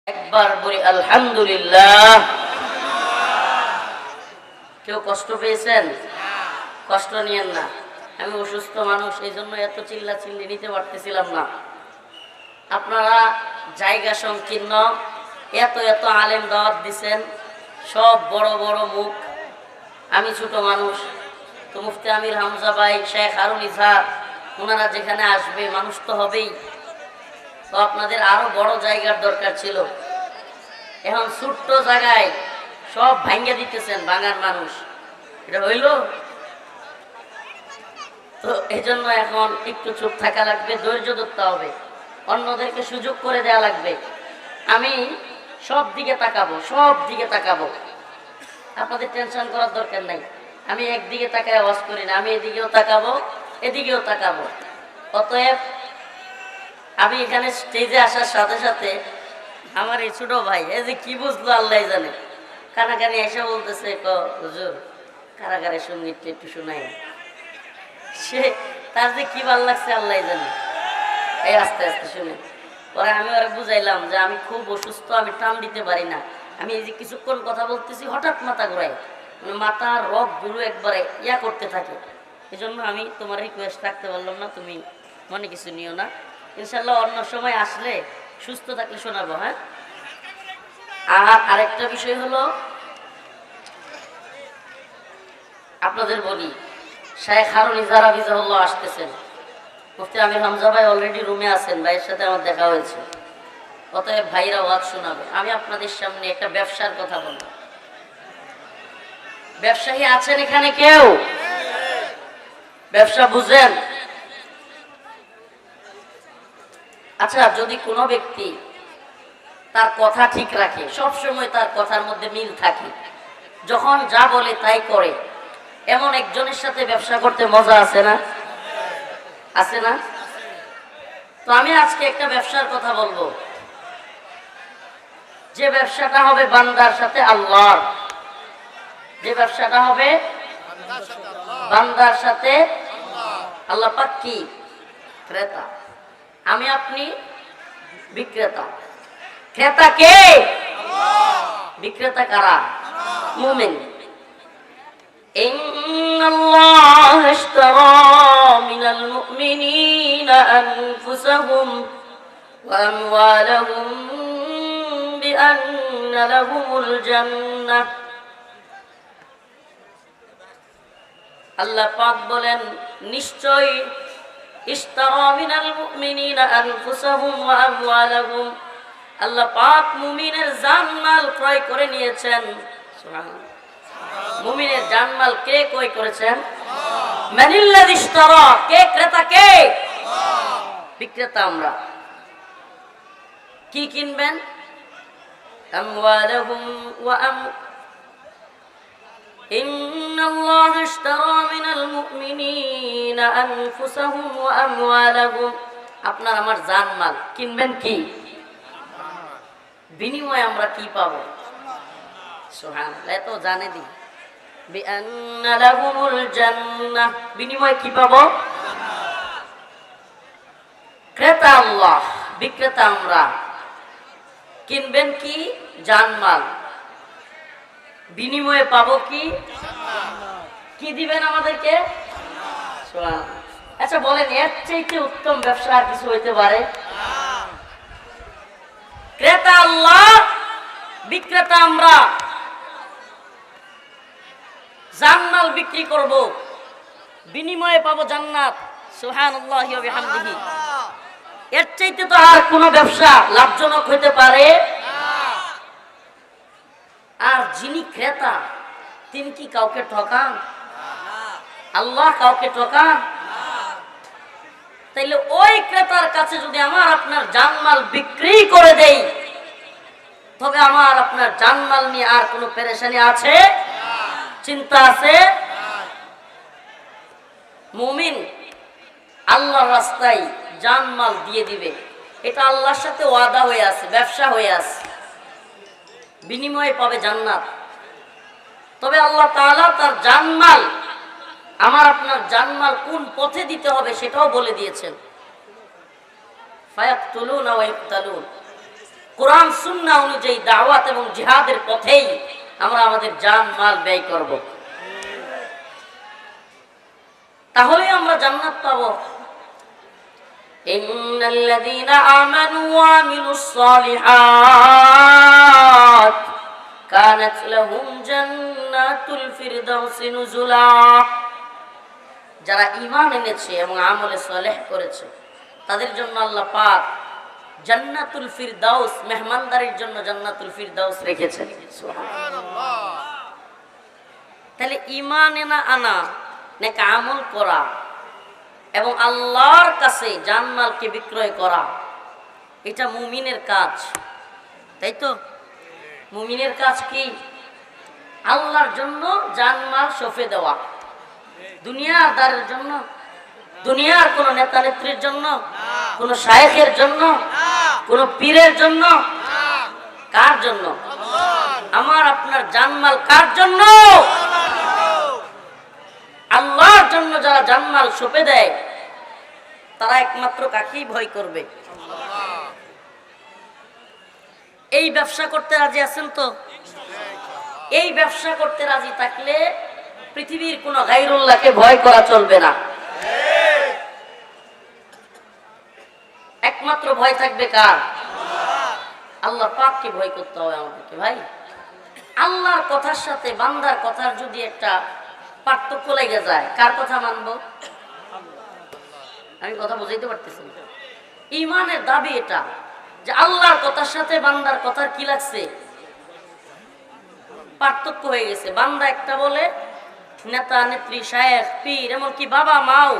একবার বলি আলহামদুলিল্লাহ। কেউ কষ্ট পেয়েছেন? কষ্ট নিয়েন না। আমি অসুস্থ মানুষ, এই জন্য এত চিল্লা চিল্লি নিতে পারতেছিলাম না। আপনারা জায়গা সংকীর্ণ, এত এত আলেম দাওয়াত দিছেন, সব বড় বড় মুখ, আমি ছোট মানুষ। তো মুফতি আমির হামজা ভাই, শেখ হারুন ইজহার, ওনারা যেখানে আসবে মানুষ তো হবেই। তো আপনাদের আরো বড় জায়গার দরকার ছিল। এখন ছোট্ট জায়গায় সব ভাঙ্গা দিতেছেন বাঙার মানুষ, এটা হইল? তো এই জন্য এখন একটু চুপ থাকা লাগবে, ধৈর্য ধরতে হবে, অন্যদেরকে সুযোগ করে দেওয়া লাগবে। আমি সব দিকে তাকাবো, সব দিকে তাকাবো, আপনাদের টেনশন করার দরকার নাই। আমি একদিকে তাকায় আওয়াজ করি না, আমি এদিকেও তাকাবো, এদিকেও তাকাবো। অতএব আমি এখানে স্টেজে আসার সাথে সাথে আমার এই ছোট ভাই, এই যে কি বুঝলো আল্লাহ জানে, কানাকানি এসে বলতেছে, হুজুর কারাগারের সঙ্গীতটা একটু শোনাই। সে তার যে কি ভাল লাগছে আল্লাহ জানে। এই আস্তে আস্তে শুনে পরে আমি ওরা বুঝাইলাম যে আমি খুব অসুস্থ, আমি টান দিতে পারি না। আমি এই যে কিছুক্ষণ কথা বলতেছি হঠাৎ মাথা ঘুরাই, মানে মাথার রগগুলো একবারে করতে থাকে। এই জন্য আমি তোমার রিকোয়েস্ট রাখতে পারলাম না, তুমি মনে কিছু নিও না। ইনশাল্লাহ অন্য সময় আসলে সুস্থ থাকলে শোনাবো। হ্যাঁ, আর আরেকটা বিষয় হলো, আপনাদের বলি, শেখ হারুন ইজহার হাফিজাহুল্লাহ আসতেছেন। মুফতি আমির হামজা ভাই অলরেডি রুমে আছেন, ভাইয়ের সাথে আমার দেখা হয়েছে। অতএব ভাইরা ওয়াজ শোনাবে। আমি আপনাদের সামনে একটা ব্যবসার কথা বলব। ব্যবসায়ী আছেন এখানে কেউ? ব্যবসা বুঝেন? আচ্ছা, যদি কোনো ব্যক্তি তার কথা ঠিক রাখে, সব সময় তার কথার মধ্যে মিল থাকে, যখন যা বলে তাই করে, এমন একজনের সাথে ব্যবসা করতে মজা আছে না? আছে না? তো আমি আজকে একটা ব্যবসার কথা বলবো, যে ব্যবসাটা হবে বান্দার সাথে আল্লাহর, যে ব্যবসাটা হবে বান্দার সাথে আল্লাহ পাক কি ক্রেতা, আমি আপনি বিক্রেতা। ক্রেতা কে? বিক্রেতা কারা? মুমিন। ইন্নাল্লাহ ইশতারা মিনাল মুমিনিনা আনফুসাহুম ওয়া আমওয়ালাহুম বিআন্না লাহুমুল জান্নাহ। আল্লাহ পাক বলেন, নিশ্চয় ইশতারা মিনাল মুমিনিনা আনফুসাহুম ওয়া আমওয়ালাহুম, আল্লাহ পাক মুমিনের জানমাল ক্রয় করে নিয়েছেন। সুবহানাল্লাহ। মুমিনের জানমাল কে ক্রয় করেছেন? মানিল্লাযী ইশতারা, কে ক্রেতা? কে? বিক্রেতা আমরা। কি কিনবেন? আমওয়ালাহুম ওয়া ইন্নাল্লাহ ইশতারা মিনাল মুমিনিনা আনফুসাহুম ওয়া আমওয়ালাহুম, আপনার আমার জানমাল কিনবেন কি? বিনিময়ে আমরা কি পাবো? সুবহানাল্লাহ, এত জানে দি বিআন্না লাহুমুল জান্নাহ, বিনিময়ে কি পাবো? ক্রেতা আল্লাহ, বিক্রেতা আমরা। কিনবেন কি? জানমাল। বিনিময়ে পাবো কি? কি দিবেন আমাদেরকে? সুবহানাল্লাহ। আচ্ছা বলেন, এর চাইতে উত্তম ব্যবসা আর কিছু হইতে পারে? ক্রেতা আল্লাহ, বিক্রেতা আমরা। জান্নাত বিক্রি করব, বিনিময়ে পাবো জান্নাত। সুবহানাল্লাহি ওয়া বিহামদিহি। এর চাইতে তো আর কোনো ব্যবসা লাভজনক হইতে পারে? আর যিনি ক্রেতা তিনি কি কাউকে ঠকান? আল্লাহ কাউকে ঠকান? তাইলে ওই ক্রেতার কাছে যদি আমার আপনার জানমাল বিক্রি করে দেই, তবে আমার আপনার জানমাল নিয়ে আর কোনো পেরেশানি আছে? চিন্তা আছে? মুমিন আল্লাহর রাস্তায় জানমাল দিয়ে দিবে, এটা আল্লাহর সাথে ওয়াদা হয়ে আছে, ব্যবসা হয়ে আছে, বিনিময়ে পাবে জান্নাত। তবে আল্লাহ তাআলা তার জানমাল, আমার আপনার জানমাল কোন পথে দিতে হবে সেটাও বলে দিয়েছেন। ফায়াকতুলুনা ওয়া ইকতালুন, কোরআন সুন্নাহ অনুযায়ী দাওয়াত এবং জিহাদের পথেই আমরা আমাদের জান মাল ব্যয় করব, তাহলেই আমরা জান্নাত পাবো। ইন্নাল্লাযীনা আমানু ওয়া আমিলুস সালিহাত কানাত লাহুম জান্নাতুল ফিরদাউসি নুজুলা। যারা ঈমান এনেছে এবং আমলে সালেহ করেছে তাদের জন্য আল্লাহ পাক জান্নাতুল ফিরদাউস, মেহমানদারির জন্য জান্নাতুল ফিরদাউস রেখেছেন। সুবহানাল্লাহ। তাহলে ঈমান আনা নেক আমল করা এবং আল্লাহর কাছে জানমালকে বিক্রয় করা, এটা মুমিনের কাজ, তাই তো? মুমিনের কাজ কি? আল্লাহর জন্য জানমাল সঁপে দেওয়া। দুনিয়াদারের জন্য, দুনিয়ার কোন নেতা নেত্রীর জন্য, কোন শায়েখের জন্য, কোন পীরের জন্য, কার জন্য? আমার আপনার জানমাল কার জন্য? আল্লাহর জন্য। যারা জানমাল সঁপে দেয় তারা একমাত্র কাকেই ভয় করবে? এই ব্যবসা করতে রাজি আছেন তো? এই ব্যবসা করতে রাজি থাকলে পৃথিবীর কোন গায়রুল্লাহকে ভয় করা চলবে না। একমাত্র ভয় থাকবে কার? আল্লাহ পাককে ভয় করতে হবে আমাদেরকে। ভাই, আল্লাহর কথার সাথে বান্দার কথার যদি একটা পার্থক্য লেগে যায়, কার কথা মানবো? আমি কথা বুঝাইতে পারতেছি না। ঈমানের দাবি এটা যে আল্লাহর কথার সাথে বান্দার কথার কি লাগছে? পার্থক্য হয়ে গেছে। বান্দা একটা বলে, নেতা নেত্রী শায়েখ পীর এমনকি বাবা মাও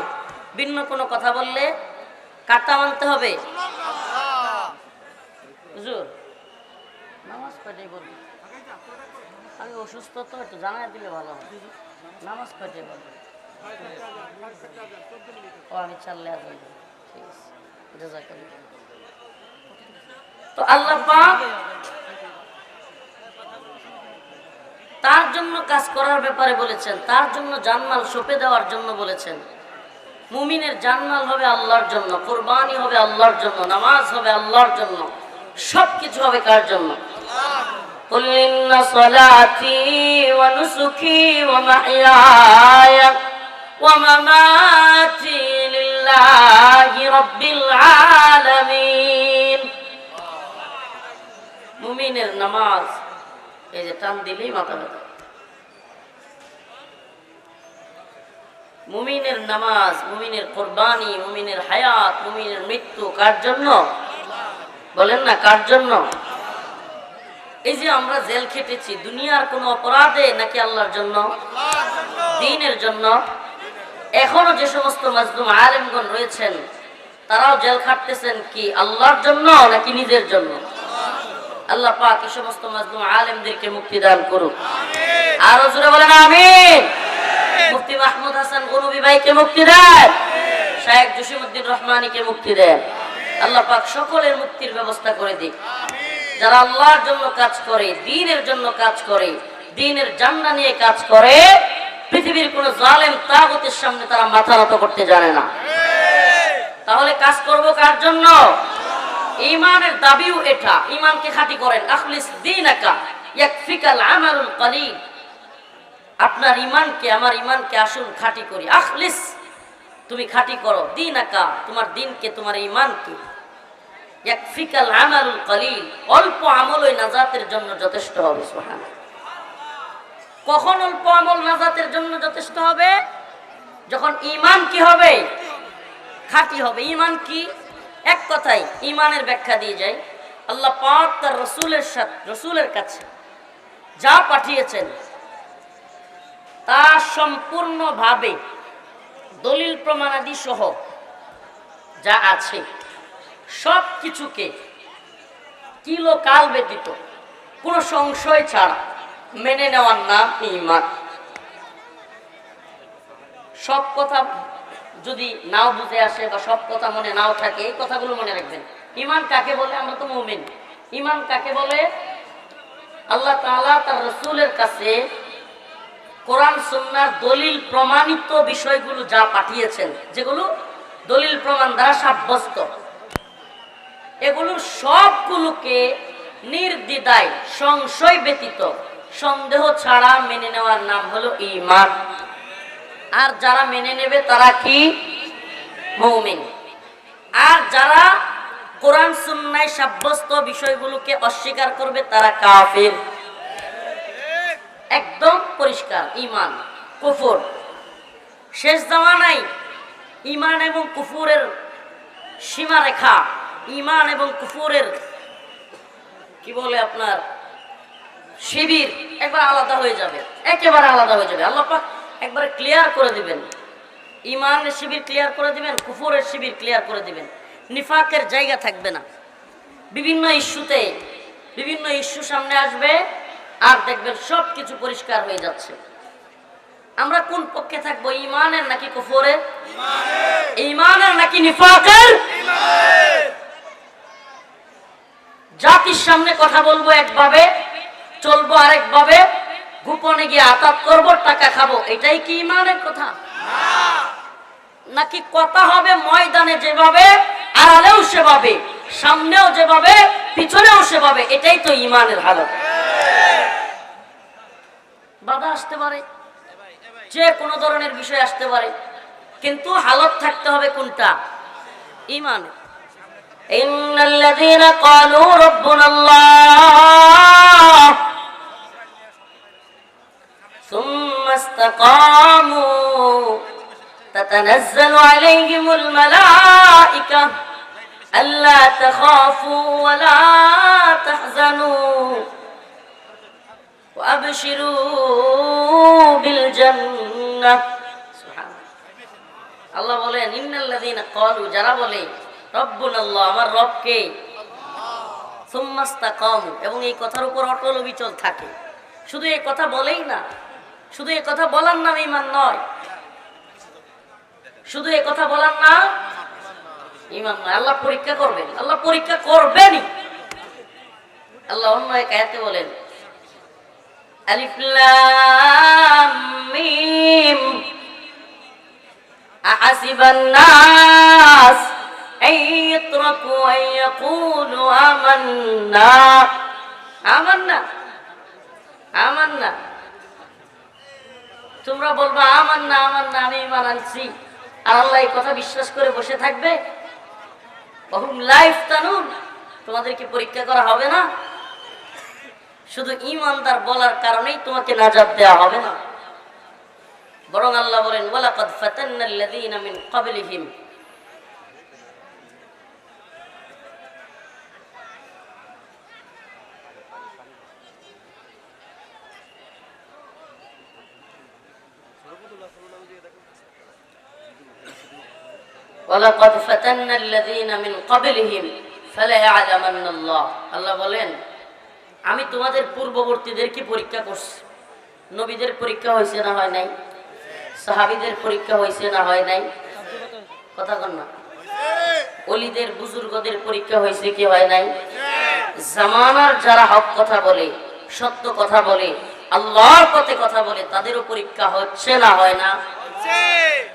ভিন্ন কোনো কথা বললে কারটা মানতে হবে? হুজুর নামাজ কয়টায় বলবো? আমি অসুস্থ তো, একটু জানাই দিলে ভালো হয়। নামাজ কয়টায় বলবো? ও আমি চাললে আজ ঠিক আছে, জাযাকাল্লাহ। তো আল্লাহ পাক তার জন্য কাজ করার ব্যাপারে বলেছেন, তার জন্য জানমাল সঁপে দেওয়ার জন্য বলেছেন। মুমিনের জানমাল হবে আল্লাহর জন্য, কুরবানি হবে আল্লাহর জন্য, নামাজ হবে আল্লাহর জন্য, সবকিছু হবে কার জন্য? কুল ইন্না সালাতি ওয়া নুসুকি ওয়া মাহইয়ায়া ওয়া মামাতি লিল্লাহি রাব্বিল আলামিন। মুমিনের নামাজ, এই যে টান দিলেই মাথা ব্যথা। মুমিনের নামাজ, মুমিনের কুরবানি, মুমিনের হায়াত, মুমিনের মৃত্যু কার জন্য? বলেন না কার জন্য? এই যে আমরা জেল খেটেছি দুনিয়ার কোন অপরাধে নাকি আল্লাহর জন্য? দ্বীনের জন্য। এখনো যে সমস্ত মাজলুম আলেমগণ রয়েছেন তারাও জেল খাটতেছেন কি আল্লাহর জন্য নাকি নিজের জন্য? আল্লাহ পাক এই সমস্ত মাজলুম আলেমদেরকে মুক্তি দান করুক। আরো জোরে বলেন আমিন। মুফতি মাহমুদ হাসান গনবী ভাইকে মুক্তি দেন, শায়েখ জসিমউদ্দিন রহমানীকে মুক্তি দেন। আল্লাহ পাক সকলের মুক্তির ব্যবস্থা করে দিক। যারা আল্লাহর জন্য কাজ করে, দ্বীনের জন্য কাজ করে, দ্বীনের জান্নাত নিয়ে কাজ করে, পৃথিবীর কোন জালেম তাগুতের সামনে তারা মাথা নত করতে জানে না। তাহলে কাজ করব কার জন্য? ঈমানের দাবিও এটা। ঈমানকে খাঁটি করেন। আখলিস দীনাকা ইয়াকফিকাল আমালুল কলিল। আপনার ঈমানকে, আমার ঈমানকে আসুন খাঁটি করি। আখলিস, তুমি খাঁটি করো। দীনাকা, তোমার দ্বীনকে, তোমার ঈমানকে। ইয়াকফিকাল আমালুল কলিল, অল্প আমলই নাজাতের জন্য যথেষ্ট হবে। সুবহানাল্লাহ। কখন অল্প আমল নাজাতের জন্য যথেষ্ট হবে? যখন ঈমান কি হবে? খাঁটি হবে। ঈমান কি? এক কথাই ঈমানের ব্যাখ্যা দিয়ে যাই। আল্লাহ পাক তার রাসূলের কাছে যা পাঠিয়েছেন তা সম্পূর্ণভাবে দলিল প্রমাণাদি সহ যা আছে সব কিছুকে কিলোকাল ব্যতীত কোনো সংশয় ছাড়া মেনে নেওয়ার নাম ঈমান। সব কথা যদি নাও বুঝে আসে বা সব কথা মনে নাও থাকে, এই কথাগুলো মনে রাখবেন। ঈমান কাকে বলে? আমরা তো মুমিন। ঈমান কাকে বলে? আল্লাহ তাআলা তার রাসূলের কাছে কোরআন সুন্নাহর দলিল প্রমাণিত বিষয়গুলো যা পাঠিয়েছেন, যেগুলো দলিল প্রমাণ দ্বারা সাব্যস্ত, এগুলো সবগুলোকে নির্দ্বিধায় সংশয় ব্যতীত সন্দেহ ছাড়া মেনে নেওয়ার নাম হলো ঈমান। আর যারা মেনে নেবে তারা কি? মুমিন। আর যারা কোরআন সুন্নাহয় সাব্যস্ত বিষয়গুলোকে অস্বীকার করবে তারা কাফির। একদম পরিষ্কার ঈমান কুফর। শেষ জামানায় ঈমান এবং কুফরের সীমারেখা, ঈমান এবং কুফরের কি বলে আপনার শিবির একবার আলাদা হয়ে যাবে, একেবারে আলাদা হয়ে যাবে। আল্লাহ পাক একবারে ক্লিয়ার করে দিবেন, ঈমানের শিবির ক্লিয়ার করে দিবেন, কুফরের শিবির ক্লিয়ার করে দিবেন। নিফাকের জায়গা থাকবে না। বিভিন্ন ইস্যুতে বিভিন্ন ইস্যু সামনে আসবে আর দেখবেন সব কিছু পরিষ্কার হয়ে যাচ্ছে। আমরা কোন পক্ষে থাকবো, ঈমানের নাকি কুফরের? ঈমানের নাকি নিফাকের? জাতির সামনে কথা বলবো একভাবে, চলবো আরেকভাবে, গোপনে গিয়ে আতাত করবো, টাকা খাবো, এটাই কি ঈমানের কথা? নাকি কথা হবে ময়দানে যেভাবে, আড়ালেও সেভাবে, সামনেও যেভাবে, পিছনেও সেভাবে, এটাই তো ঈমানের হালত। বাধা আসতে পারে, যে কোনো ধরনের বিষয় আসতে পারে, কিন্তু হালত থাকতে হবে কোনটা? ঈমানের। ইন্নাল্লাযীনা ক্বালু রাব্বুনাল্লাহ সুম্মা ইসতাকামু তাতানাজ্জালু আলাইহিমুল মালায়েকা আল্লা তাখাফু ওয়া লা তাহজানু ওয়া আবশিরু বিল জান্নাহ। সুবহানাল্লাহ। আল্লাহ বলেন ইন্নাল্লাযীনা ক্বালু, যারা বলে রব্বুনাল্লাহ, আমার রব কে, সুম্মা ইসতাকামু, এবং এই কথার উপর অটল অবিচল থাকে। শুধু এই কথা বলেই না, শুধু এই কথা বলার নাম ঈমান নয়, শুধু এই কথা বলার নাম ঈমান নয়। আল্লাহ পরীক্ষা করবেন, আল্লাহ পরীক্ষা করবেনই। আল্লাহ অন্য এক আয়াতে বলেন আলিফ লাম মিম আহাসিবান নাস আইয়াতরাকু আইয়াকুলু আমান্না। আমান্না, আমান্না, তোমরা বলবা আমান্না আমান্না, আমি ঈমান আনছি, আর আল্লাহ এই কথা বিশ্বাস করে বসে থাকবে? ওহুম লা ইফতানুন, তোমাদেরকে পরীক্ষা করা হবে না? শুধু ঈমানদার বলার কারণেই তোমাকে নাজাত দেওয়া হবে না, বরং আল্লাহ বলেন ওয়ালাকাদ ফাতান্নাল্লাযীনা মিন ক্বাবলিহিম, ওয়ালাকাদ ফাতান্নাল্লাযীনা মিন ক্বাবলিহিম ফালায়া'লামান্নাল্লাহ। আল্লাহ বলেন আমি তোমাদের পূর্ববর্তীদেরকে পরীক্ষা করছি। নবীদের পরীক্ষা হয়েছে না হয় নাই? সাহাবীদের পরীক্ষা হয়েছে না হয় নাই? কথা কন না। ওলিদের বুজুর্গদের পরীক্ষা হয়েছে কি হয় নাই? জামানার যারা হক কথা বলে, সত্য কথা বলে, আল্লাহর পথে কথা বলে, তাদেরও পরীক্ষা হচ্ছে না হয় না?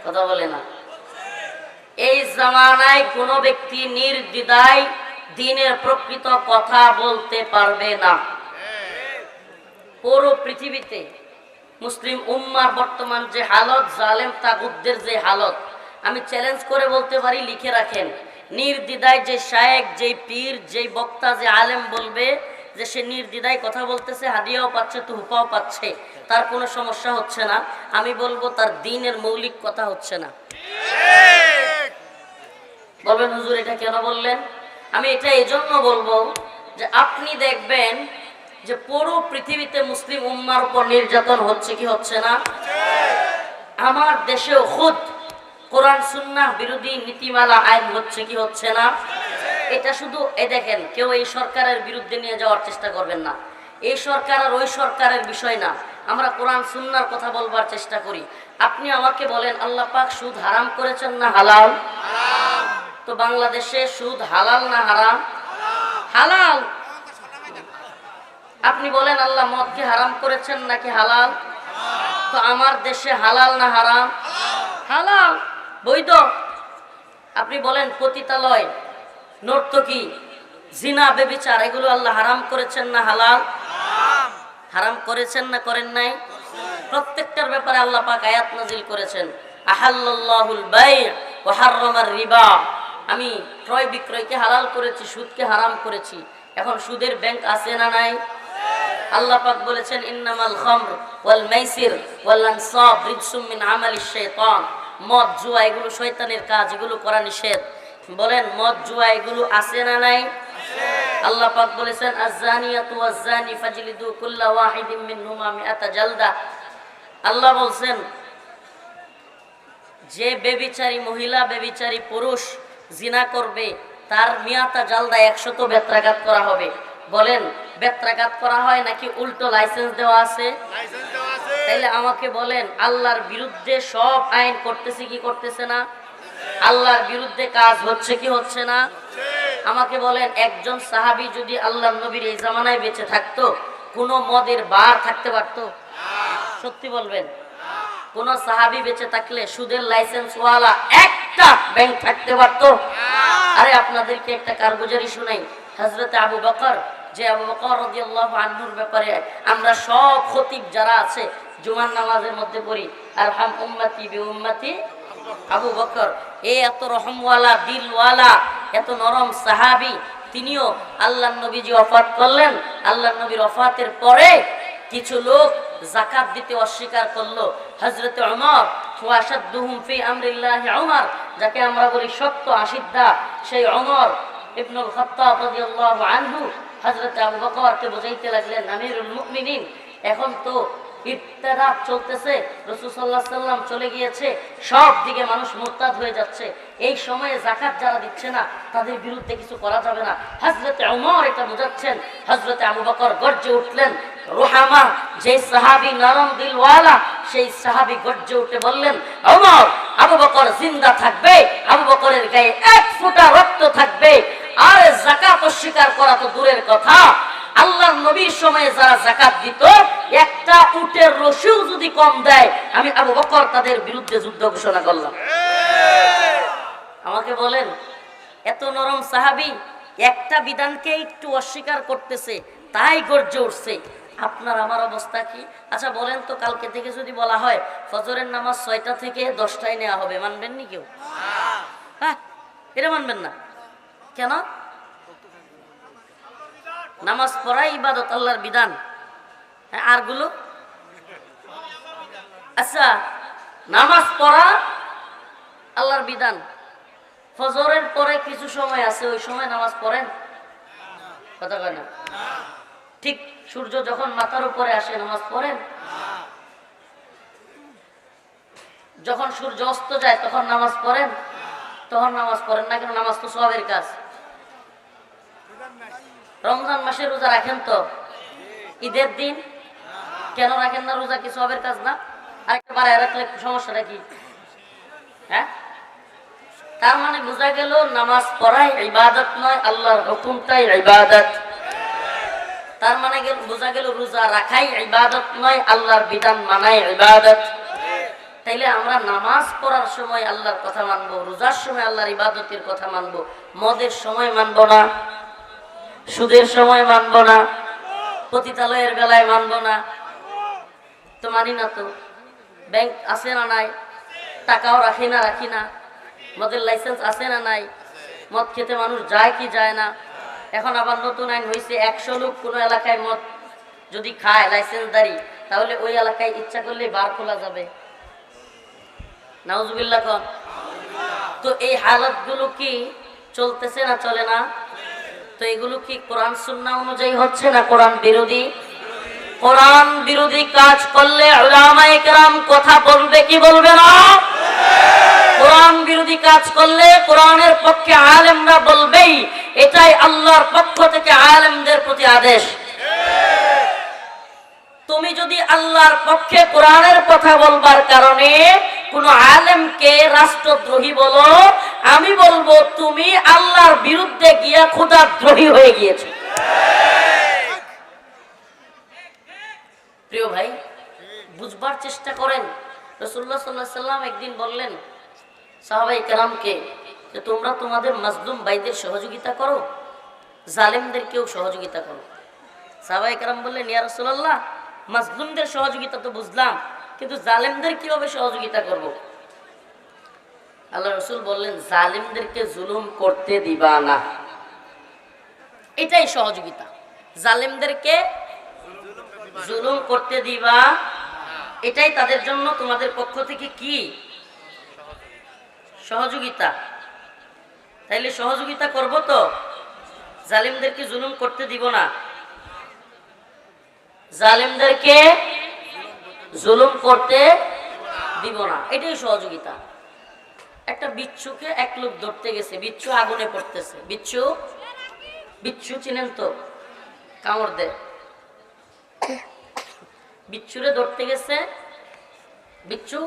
কথা বলে না। এই জামানায় কোন ব্যক্তি নির্দ্বিধায় দ্বীনের প্রকৃত কথা বলতে পারবে না। পুরো পৃথিবীতে মুসলিম উম্মার বর্তমান যে হালত, জালেম তাগুতদের যে হালত, আমি চ্যালেঞ্জ করে বলতে পারি, লিখে রাখেন, নির্দ্বিধায় যে শায়েখ, যে পীর, যে বক্তা, যে আলেম বলবে যে সে নির্দ্বিধায় কথা বলতেছে, হাদিয়াও পাচ্ছে, তুহফাও পাচ্ছে, তার কোনো সমস্যা হচ্ছে না, আমি বলবো তার দ্বীনের মৌলিক কথা হচ্ছে না। বলবেন হুজুর এটা কেন বললেন? আমি এটা এজন্য বলবো যে আপনি দেখবেন যে পুরো পৃথিবীতে মুসলিম উম্মার উপর নির্যাতন হচ্ছে কি হচ্ছে না? আমার দেশেও খুদ কোরআন সুন্নাহ বিরোধী নীতিমালা আইন হচ্ছে কি হচ্ছে না? এটা শুধু দেখেন, কেউ এই সরকারের বিরুদ্ধে নিয়ে যাওয়ার চেষ্টা করবেন না। এই সরকার আর ওই সরকারের বিষয় না, আমরা কোরআন সুন্নাহর কথা বলবার চেষ্টা করি। আপনি আমাকে বলেন আল্লাহ পাক সুদ হারাম করেছেন না হালাল? তো বাংলাদেশে সুদ হালাল না হারাম? হালাল। আপনি বলেন আল্লাহ মদকে হারাম করেছেন নাকি হালাল? তো আমার দেশে হালাল না হারাম? হালাল, বৈধ। আপনি বলেন পতিতালয়, নর্তকী, জিনা ব্যভিচার এগুলো আল্লাহ হারাম করেছেন না হালাল? হারাম করেছেন না করেন নাই? প্রত্যেকটার ব্যাপারে আল্লাহ পাক আয়াত নাযিল করেছেন। আহাল্লাল্লাহুল বাই' ওয়া হাররামার রিবা। আমি ক্রয় বিক্রয়কে হালাল করেছি, সুদকে হারাম করেছি। এখন সুদের ব্যাংক আছে না নাই? আল্লাহ পাক বলেছেন ইন্নামাল খামর ওয়াল মাইসির ওয়াল আনসাব রিজসুম মিন আমালিশ শাইতান। মদ জুয়া এগুলো শয়তানের কাজ, এগুলো করা নিষেধ। বলেন মদ জুয়া এগুলো আছে না নাই? আল্লাহ পাক বলেছেন আয-যানিয়াতু ওয়াজ-যানি ফাজলিদু কুল্লা ওয়াহিদিম মিনহুমা মিআতা জালদা। আল্লাহ বলেন যে বেবিচারী মহিলা বেবিচারী পুরুষ জিনা করবে তার মিয়াতা জালদা 100 বেত্রাঘাত করা হবে। বলেন বেত্রাঘাত করা হয় নাকি উল্টো লাইসেন্স দেওয়া আছে? তাইলে আমাকে বলেন আল্লাহর বিরুদ্ধে সব আইন করতেছে কি করতেছে না? আল্লাহর বিরুদ্ধে কাজ হচ্ছে কি হচ্ছে না? আমাকে বলেন একজন সাহাবী যদি আল্লাহর নবীর এই জামানায় বেঁচে থাকতো কোন মদের বার থাকতে পারতো? সত্যি বলবেন কোন সাহাবী বেঁচে থাকলে সুদের লাইসেন্স ওয়ালা একটা ব্যাংক থাকতে পারতো? আরে আপনাদেরকে একটা কারগুজারি শুনাই। হযরত আবু বকর, যে আবু বকর রাদিয়াল্লাহু আনহুর ব্যাপারে আমরা সব খতিব যারা আছে জুমার নামাজের মধ্যে পড়ি আরহাম উম্মতি বি উম্মতি আবু বকর। এই এত রহমওয়ালা দিলওয়ালা এত নরম সাহাবী, তিনিও আল্লাহর নবীজি ওফাত করলেন। আল্লাহর নবীর ওফাতের পরে কিছু লোক যাকাত দিতে অস্বীকার করলো। হযরত ওমর ওয়াশাদুহুম ফি আমরিল্লাহি ওমর, যাকে আমরা বলি শক্ত আসিদ্ধা, সেই ওমর ইবনুল খাত্তাব রাদিয়াল্লাহু আনহু হযরত আবু বকরকে বোঝাইতে লাগলেন আমিরুল মুমিনিন, এখন তো ইফতিরাক চলতেছে, রাসূল সাল্লাল্লাহু আলাইহি সাল্লাম চলে গিয়েছে, সব দিকে মানুষ মুরতাদ হয়ে যাচ্ছে, এই সময়ে যাকাত যারা দিচ্ছে না তাদের বিরুদ্ধে কিছু করা যাবে না। হযরত ওমর এটা বোঝাচ্ছেন। হযরত আবু বকর গর্জে উঠলেন। রুহামা যে সাহাবী নরম দিলওয়ালা, সেই সাহাবী গর্জে উঠে বললেন ওমর আবু বকর জিন্দা থাকবে, আবু বকরের গায়ে এক ফোঁটা রক্ত থাকবে। আর যাকাত অস্বীকার করা তো দূরের কথা, আল্লাহর নবীর সময়ে যারা যাকাত দিত একটা উটের রশিও যদি কম দেয় আমি আবু বকর তাদের বিরুদ্ধে যুদ্ধ ঘোষণা করলাম। আমাকে বলেন এত নরম সাহাবী একটা বিধানকে একটু অস্বীকার করতেছে তাই গর্জে উঠছে, আপনার আমার অবস্থা কি? আচ্ছা বলেন তো কালকে থেকে যদি বলা হয় ফজরের নামাজ 6টা থেকে 10টায় নেওয়া হবে, মানবেন নি কেউ? হ্যাঁ, এটা মানবেন না কেন? নামাজ পড়া ইবাদত, আল্লাহর বিধান। হ্যাঁ, আরগুলো আচ্ছা নামাজ পড়া আল্লাহর বিধান, ফজরের পরে কিছু সময় আছে ওই সময় নামাজ পড়েন? কথা কয় না। ঠিক সূর্য যখন মাথার উপরে আসে নামাজ পড়েন? যখন সূর্য অস্ত যায় তখন নামাজ পড়েন? তখন নামাজ পড়েন না কেন? নামাজ তো সওয়াবের কাজ। রমজান মাসে রোজা রাখেন তো? ঈদের দিন কেন রাখেন না? রোজা কি সওয়াবের কাজ না? আরেকটা বাড়ায় রাখলে সমস্যাটা কি? হ্যাঁ, তার মানে বোঝা গেল নামাজ পড়াই ইবাদত নয়, আল্লাহর হুকুমটাই ইবাদত। তার মানে বোঝা গেল রোজা রাখাই ইবাদত নয়, আল্লাহর বিধান মানাই ইবাদত। তাইলে আমরা নামাজ পড়ার সময় আল্লাহর কথা মানবো, রোজার সময় আল্লাহর ইবাদতের কথা মানবো, মদের সময় মানবো না, সুদের সময় মানবো না, পতিতালয়ের বেলায় মানবো না। তো মানি না তো। ব্যাংক আছে না নাই? টাকাও রাখি না? মদের লাইসেন্স আছে না নাই? মদ খেতে মানুষ যায় কি যায় না? এখন আবার নতুন আইন হয়েছে 100 লোক কোনো এলাকায় মদ যদি খায় লাইসেন্সদারি, তাহলে ওই এলাকায় ইচ্ছা করলে বার খোলা যাবে। নাউজুবিল্লাহ কন। তো এই হালাতগুলো কি চলতেছে না চলে না? তো এগুলো কি কোরআন সুন্নাহ অনুযায়ী হচ্ছে না কোরআন বিরোধী? কোরআন বিরোধী কাজ করলে উলামায়ে কেরাম কথা বলবে কি বলবে না? কোরআন বিরোধী কাজ করলে কোরআনের পক্ষে আলেমরা বলবেই, এটাই আল্লাহর পক্ষ থেকে আলেমদের প্রতি আদেশ। তুমি যদি আল্লাহর পক্ষে কোরআনের কথা বলবার কারণে কোন আলেমকে রাষ্ট্রদ্রোহী বলো, আমি বলবো তুমি আল্লাহর বিরুদ্ধে গিয়া খোদাদ্রোহী হয়ে গিয়েছো। প্রিয় ভাই, বুঝবার চেষ্টা করেন। রাসূলুল্লাহ সাল্লাল্লাহু আলাইহি সাল্লাম একদিন বললেন সাহাবায়ে কেরামকে যে তোমরা তোমাদের মাজলুম ভাইদের সহযোগিতা করো। জালেমদেরকেও সহযোগিতা করো। সাহাবায়ে কেরাম বললেন, ইয়া রাসূলুল্লাহ, মাজলুমদের সহযোগিতা তো বুঝলাম, কিন্তু জালেমদের কিভাবে সহযোগিতা করব? আল্লাহ রাসূল বললেন, জালেমদেরকে জুলুম করতে দিবা না, এটাই সহযোগিতা। জালেমদেরকে জুলুম করতে দিবা, এটাই তাদের জন্য তোমাদের পক্ষ থেকে কি সহযোগিতা। তাইলে সহযোগিতা করব তো, জালিমদেরকে জুলুম করতে দিব না, জালিমদেরকে জুলুম করতে দিব না, এটাই সহযোগিতা। একটা বিচ্ছুকে এক লোক ধরতে গেছে, বিচ্ছু আগুনে পড়তেছে, বিচ্ছু চিনেন তো, কামড় দেয়, বিচ্ছুরে ধরতে গেছে, বিচ্ছু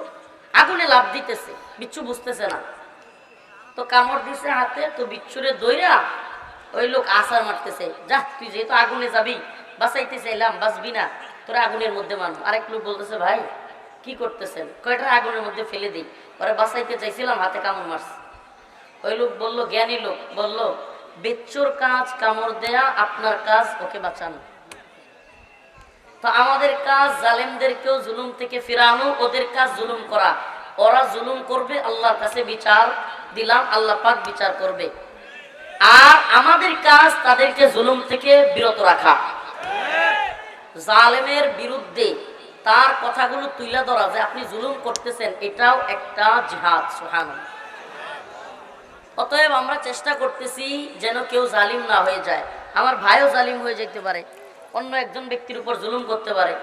আগুনে লাফ দিতেছে, বিচ্ছু বুঝতেছে না, তো কামড় দিছে হাতে, তো বিচ্ছুরে দইরা ওই লোক আছাড় মারতেছে, যা তুই যেহেতু আগুনে যাবি, বাঁচাইতে চাইলাম, বাঁচবি না, তোরা আগুনের মধ্যে মারবো। আরেক লোক বলতেছে, ভাই কি করতেছেন? কয়টা আগুনের মধ্যে ফেলে দিই, পরে বাঁচাইতে চাইছিলাম, হাতে কামড় মারছে। ওই লোক বলল, জ্ঞানী লোক বলল, বিচ্ছুর কাজ কামড় দেয়া, আপনার কাজ ওকে বাঁচানো। তো আমাদের কাজ জালেমদেরকেও জুলুম থেকে ফিরানো, ওদের কাজ জুলুম করা। ওরা জুলুম করবে, আল্লাহর কাছে বিচার দিলাম, আল্লাহ পাক বিচার করবে। আর আমাদের কাজ তাদেরকে জুলুম থেকে বিরত রাখা, জালেমের বিরুদ্ধে তার কথাগুলো তুলে ধরা, যে আপনি জুলুম করতেছেন, এটাও একটা জিহাদ। সুবহানাল্লাহ। অতএব আমরা চেষ্টা করতেছি যেন কেউ জালিম না হয়ে যায়। আমার ভাইও জালিম হয়ে যেতে পারে, অন্য একজন ব্যক্তির উপর জুলুম করতে পারে,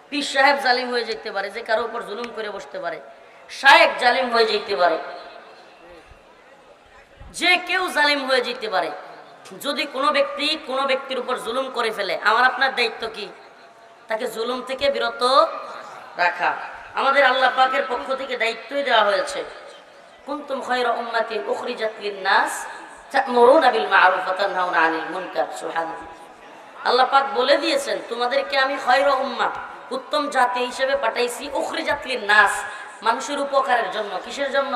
পীর সাহেব জালিম হয়ে যেতে পারে, যে কারো উপর জুলুম করে বসতে পারে, শায়েখ জালিম হয়ে যেতে পারে, যে কেউ জালিম হয়ে যেতে পারে। যদি কোনো ব্যক্তি কোনো ব্যক্তির উপর জুলুম করে ফেলে, আমার আপনার দায়িত্ব কি? তাকে জুলুম থেকে বিরত রাখা। আমাদের আল্লাহ পাকের পক্ষ থেকে দায়িত্বই দেওয়া হয়েছে, কুনতুম খায়রা উম্মাতিন উখরিজাত লিন-নাস তা'মুরুনা বিল মা'রুফ ওয়া তানহাউনা আনিল মুনকার। সুবহানাল্লাহ। আল্লাহ পাক বলে দিয়েছেন, তোমাদেরকে আমি খায়রা উম্মাহ, উত্তম জাতি হিসেবে পাঠাইছি, উখরিজাত লিন-নাস, মানুষের উপকারের জন্য। কিসের জন্য?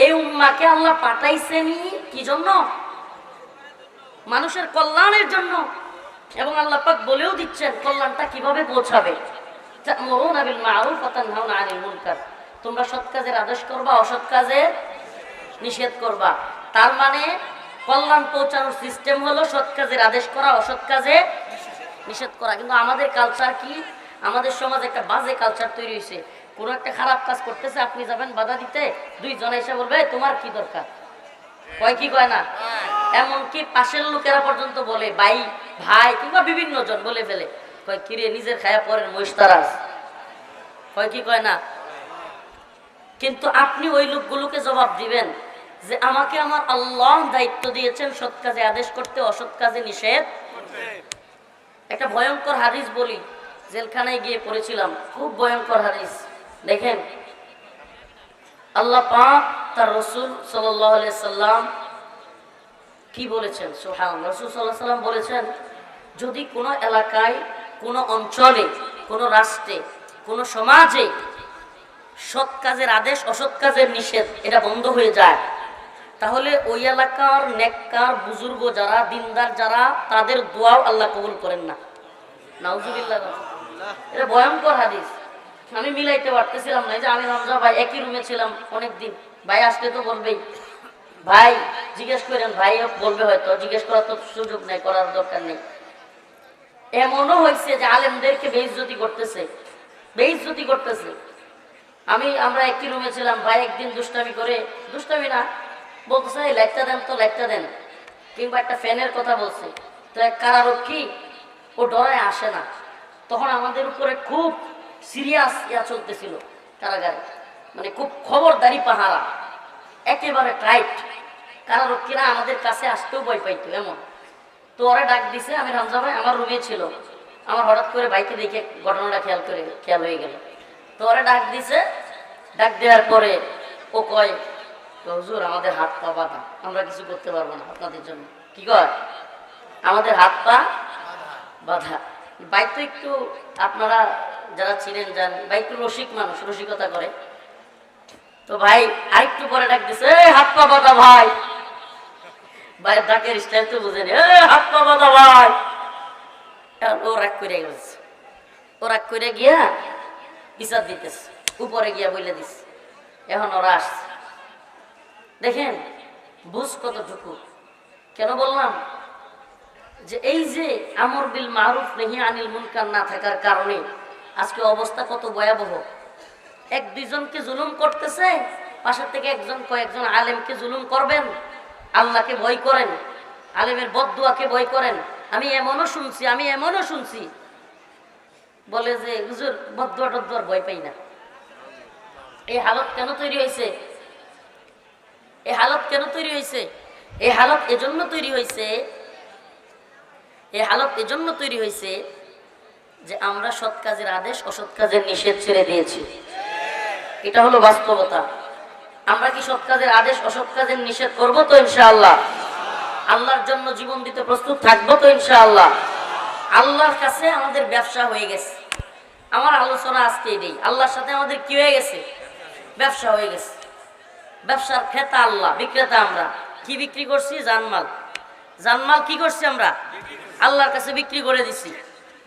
এই উম্মাহকে আল্লাহ পাঠাইছেনই কি জন্য? মানুষের কল্যাণের জন্য। এবং আল্লাহ পাক বলেও দিচ্ছেন কল্যাণটা কিভাবে পৌঁছাবে। তা'মুরুনা বিল মা'রুফ ওয়া তানহাউনা আনিল মুনকার, তোমরা সৎ কাজের আদেশ করবা, অসৎ কাজের নিষেধ করবা। তার মানে কল্যাণ পৌঁছানোর সিস্টেম হলো সৎ কাজের আদেশ করা, অসৎ কাজে নিষেধ করা। কিন্তু আমাদের কালচার কি? আমাদের সমাজে একটা বাজে কালচার তৈরি হয়েছে। কোনো একটা খারাপ কাজ করতেছে, আপনি যাবেন বাধা দিতে, দুইজন এসে বলবে তোমার কি দরকার, কয় কি কয় না। এমনকি পাশের লোকেরা পর্যন্ত বলে, ভাই ভাই কিংবা বিভিন্ন জন বলে ফেলে, কয় কিরে নিজের খায়া পরের মহিষতারাস, কয় কি কয় না। কিন্তু আপনি ওই লোকগুলোকে জবাব দিবেন যে আমাকে আমার আল্লাহ দায়িত্ব দিয়েছেন সৎ কাজে আদেশ করতে, অসৎ কাজে নিষেধ। একটা ভয়ঙ্কর হাদিস বলি, জেলখানায় গিয়ে পড়েছিলাম, খুব ভয়ঙ্কর হাদিস। দেখেন, আল্লাহ পাক তার রাসূল সাল্লাল্লাহু আলাইহি সাল্লাম কি বলেছেন? সুবহানাল্লাহ। রাসূল সাল্লাল্লাহু আলাইহি সাল্লাম বলেছেন, যদি কোনো এলাকায়, কোনো অঞ্চলে, কোনো রাষ্ট্রে, কোনো সমাজে সৎ কাজের আদেশ, অসৎ কাজের নিষেধ এটা বন্ধ হয়ে যায়, তাহলে ওই এলাকার নেককার বুজুর্গ যারা, দিনদার যারা, তাদের দোয়াও আল্লাহ কবুল করেন না। নাউজুবিল্লাহ। এটা ভয়ঙ্কর হাদিস। আমি মিলাইতে পারতেছিলাম না, যে আমি হামজা ভাই একই রুমে ছিলাম অনেকদিন, ভাই আসলে তো বলবেই, ভাই জিজ্ঞেস করেন, ভাই বলবে, হয়তো জিজ্ঞেস করার তো সুযোগ নেই, করার দরকার নেই। এমনও হয়েছে যে আলেমদেরকে বেইজ্জতি করতেছে, বেইজ্জতি করতেছে। আমরা একই রুমে ছিলাম, ভাই একদিন দুষ্টামি করে, দুষ্টামি না, বলতেছে এই লাইটটা দেন তো, লাইটটা দেন, কিংবা একটা ফ্যানের কথা বলছে, তো এক কারারক্ষী ও ডরায় আসে না। তখন আমাদের উপরে খুব সিরিয়াস চলতেছিল কারাগারে, মানে খুব খবরদারি পাহারা, একেবারে টাইট। কারারক্ষীরা আমাদের কাছে আসতেও ভয় পাইতো এমন। তো ওরা ডাক দিছে, আমি হামজা ভাই আমার রুমে ছিল, আমার হঠাৎ করে বাইকে দেখে ঘটনাটা খেয়াল হয়ে গেল। তো ওরা ডাক দিছে, ডাক দেওয়ার পরে ও কয়, হুজুর আমাদের হাত পা বাঁধা, আমরা কিছু করতে পারবো না আপনাদের জন্য। কি কয়? আমাদের হাত পা বাঁধা। বাইক তো একটু, আপনারা যারা চিনেন যান, ভাই একটু রসিক মানুষ, রসিকতা করে। তো ভাই আরেকটু পরে ডাক দিছে, হাত পা বাঁধা ভাই। ভাই ডাকের স্টাইল তো বুঝেনি, হাত পা বাঁধা ভাই। ও রাগ করে গেছে, ও রাগ করে গিয়া বিচার দিতেছে, উপরে গিয়া বলে দিস। এখন ওরা আসছে, দেখেন বুঝ কতটুকু। কেন বললাম যে এই যে আমর বিল মারুফ নাহি আনিল মুনকার না থাকার কারণে আজকে অবস্থা কত ভয়াবহ। এক দুইজনকে জুলুম করতেছে, পাশের থেকে কয়েকজন আলেমকে জুলুম করবেন, আল্লাহকে ভয় করেন, আলেমের বদদুয়াকে ভয় করেন। আমি এমনও শুনছি বলে যে হুজুর বদদুয়া টদদুয়ার ভয় পাই না। এই হালত কেন তৈরি হয়েছে? এই হালত কেন তৈরি হয়েছে? এই হালত এজন্য তৈরি হয়েছে, এই হালত এজন্য তৈরি হয়েছে যে আমরা সৎ কাজের আদেশ অসৎ কাজের নিষেধ ছেড়ে দিয়েছি। এটা হলো বাস্তবতা। আমরা কি সৎ কাজের আদেশ অসৎ কাজের নিষেধ করবো তো ইনশাআল্লাহ? আল্লাহর জন্য জীবন দিতে প্রস্তুত থাকবো তো ইনশাআল্লাহ? আল্লাহর কাছে আমাদের ব্যবসা হয়ে গেছে। আমার আলোচনা আজকে এটাই, আল্লাহর সাথে আমাদের কি হয়ে গেছে? ব্যবসা হয়ে গেছে। ব্যবসার ক্রেতা আল্লাহ, বিক্রেতা আমরা। কি বিক্রি করছি? জানমাল। জানমাল কি করছি আমরা? আল্লাহর কাছে বিক্রি করে দিছি।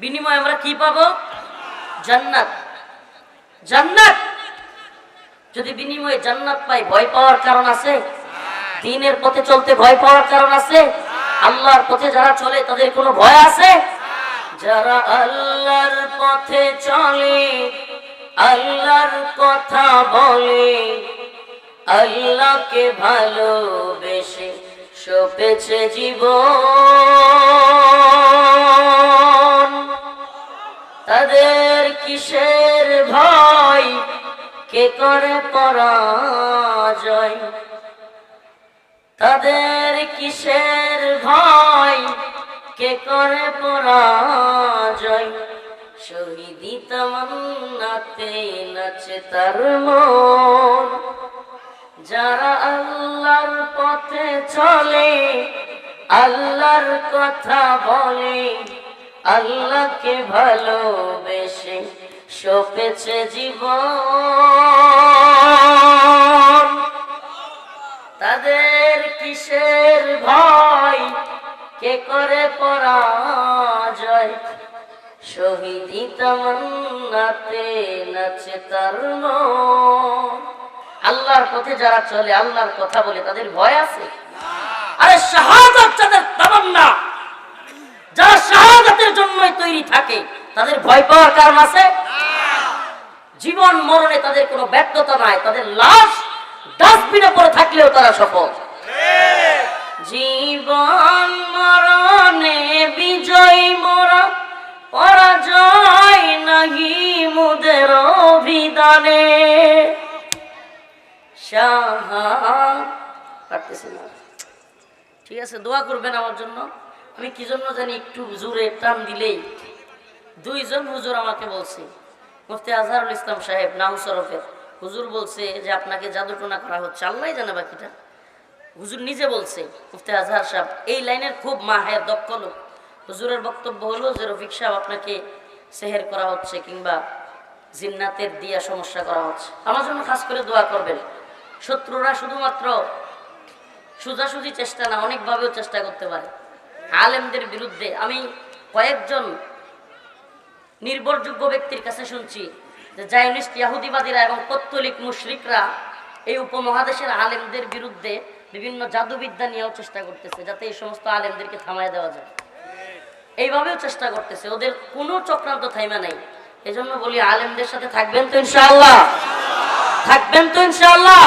বিনিময়ে আমরা কি পাবো? জান্নাত। জান্নাত। যদি বিনিময়ে জান্নাত পাই, ভয় পাওয়ার কারণ আছে? দ্বীনের পথে চলতে ভয় পাওয়ার কারণ আছে? আল্লাহর পথে যারা চলে তাদের কোনো ভয় আছে? যারা আল্লাহর পথে চলে, আল্লাহর কথা বলে, আল্লাহকে ভালোবেসে সপেছে জীবন, তাদের কিসের ভয়? কে করে পরাজয়? তাদের কিসের ভয়? কে করে পরাজয়? শহীদি তামান্নাতে নাচে তার মন। যারা আল্লাহর পথে চলে, আল্লাহর কথা বলে, আল্লাহকে ভালোবেসে সপেছে জীবন, তাদের কিসের ভয়? কে করে পরাজয়? শহীদি তামান্নাতে নাচে তার মন। আল্লাহর পথে যারা চলে, আল্লাহর কথা বলে, তাদের ভয় আছে? আরে শাহাদাত যাদের তামান্না, যারা শাহাদাতের জন্যই তৈরি থাকে, তাদের ভয় পাওয়ার কারণ আছে? জীবন মরণে তাদের কোনো ব্যর্থতা নাই, তাদের লাশ ডাস্টবিনে পড়ে থাকলেও তারা সফল। জীবন মরণে বিজয় মোরা, পরাজয় নাহি মুদের অভিধানে। ঠিক আছে, দোয়া করবেন আমার জন্য। আমি কি জন্য জানি একটু জোরে টান দিলেই দুইজন হুজুর আমাকে বলছে, মুফতি আজহারুল ইসলাম সাহেব নাউসরফের হুজুর বলছে যে আপনাকে জাদুটোনা করা হচ্ছে। আল্লাহ জানে বাকিটা। হুজুর নিজে বলছে, মুফতি আজহার সাহেব এই লাইনের খুব মাহের দক্ষ লোক। হুজুরের বক্তব্য হলো যে রফিক সাহেব আপনাকে সেহের করা হচ্ছে কিংবা জিন্নাতের দিয়া সমস্যা করা হচ্ছে। আমার জন্য খাস করে দোয়া করবেন। শত্রুরা শুধুমাত্র সোজাসুজি চেষ্টা না, অনেকভাবেও চেষ্টা করতে পারে আলেমদের বিরুদ্ধে। আমি কয়েকজন নির্ভরযোগ্য ব্যক্তির কাছে শুনছি যে জায়নিস্ট ইহুদিবাদীরা এবং পত্তলিক মুশরিকরা এই উপমহাদেশের আলেমদের বিরুদ্ধে বিভিন্ন জাদুবিদ্যা নিয়েও চেষ্টা করতেছে, যাতে এই সমস্ত আলেমদেরকে থামায় দেওয়া যায়। এইভাবেও চেষ্টা করতেছে, ওদের কোনো চক্রান্ত থাইমা নাই। এজন্য বলি আলেমদের সাথে থাকবেন তো ইনশাআল্লাহ? থাকবেন তো ইনশাআল্লাহ?